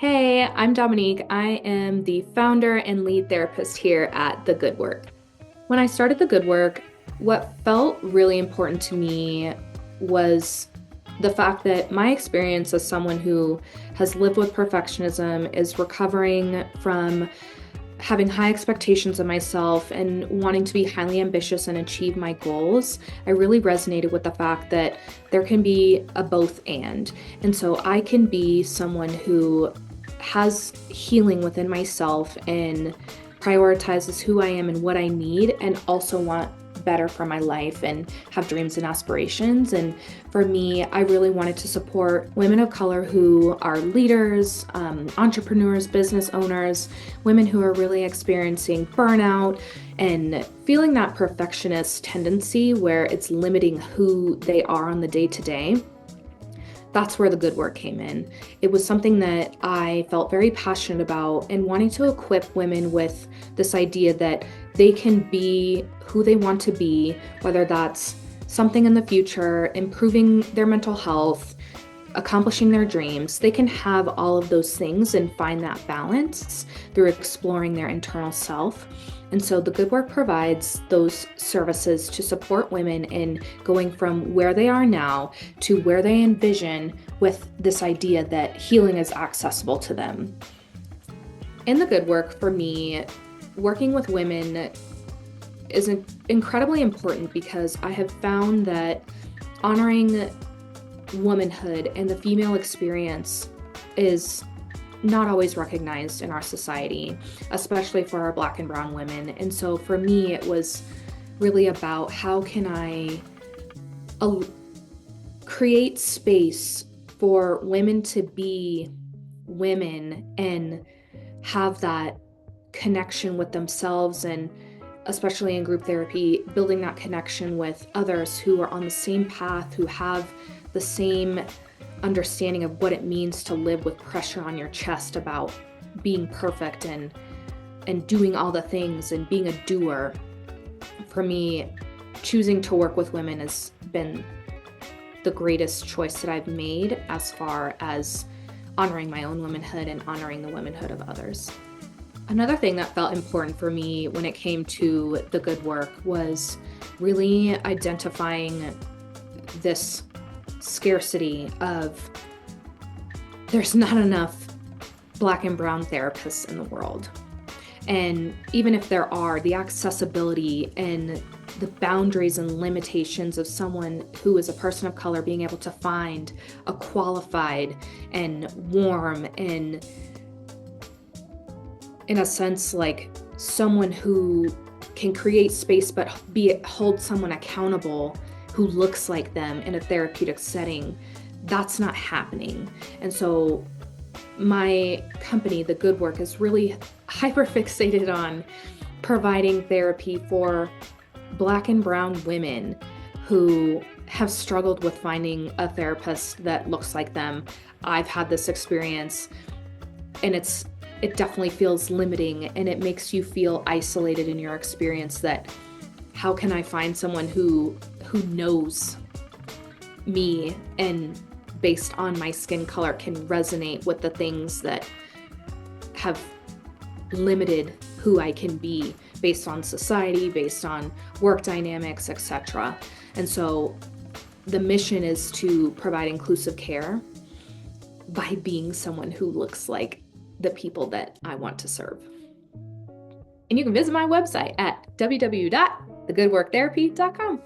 Hey, I'm Dominique. I am the founder and lead therapist here at The Good Work. When I started The Good Work, what felt really important to me was the fact that my experience as someone who has lived with perfectionism is recovering from having high expectations of myself and wanting to be highly ambitious and achieve my goals. I really resonated with the fact that there can be a both and. And so I can be someone who has healing within myself and prioritizes who I am and what I need, and also want better for my life and have dreams and aspirations. And for me, I really wanted to support women of color who are leaders, entrepreneurs, business owners, women who are really experiencing burnout and feeling that perfectionist tendency where it's limiting who they are on the day to day. That's where the good work came in. It was something that I felt very passionate about, and wanting to equip women with this idea that they can be who they want to be, whether that's something in the future, improving their mental health, accomplishing their dreams. They can have all of those things and find that balance through exploring their internal self. And so the Good Work provides those services to support women in going from where they are now to where they envision, with this idea that healing is accessible to them. In the Good Work, for me, working with women is incredibly important because I have found that honoring womanhood and the female experience is not always recognized in our society, especially for our Black and brown women. And so for me, it was really about how can I create space for women to be women and have that connection with themselves, and especially in group therapy, building that connection with others who are on the same path, who have the same understanding of what it means to live with pressure on your chest about being perfect and doing all the things and being a doer. For me, choosing to work with women has been the greatest choice that I've made as far as honoring my own womanhood and honoring the womanhood of others. Another thing that felt important for me when it came to the Good Work was really identifying this scarcity of there's not enough Black and brown therapists in the world. And even if there are, the accessibility and the boundaries and limitations of someone who is a person of color being able to find a qualified and warm and, in a sense, like someone who can create space but hold someone accountable who looks like them in a therapeutic setting, that's not happening. And so my company, The Good Work, is really hyper fixated on providing therapy for Black and brown women who have struggled with finding a therapist that looks like them. I've had this experience, and it definitely feels limiting, and it makes you feel isolated in your experience that how can I find someone who knows me and based on my skin color can resonate with the things that have limited who I can be based on society, based on work dynamics, etc. And so the mission is to provide inclusive care by being someone who looks like the people that I want to serve. And you can visit my website at www.thegoodworktherapy.com.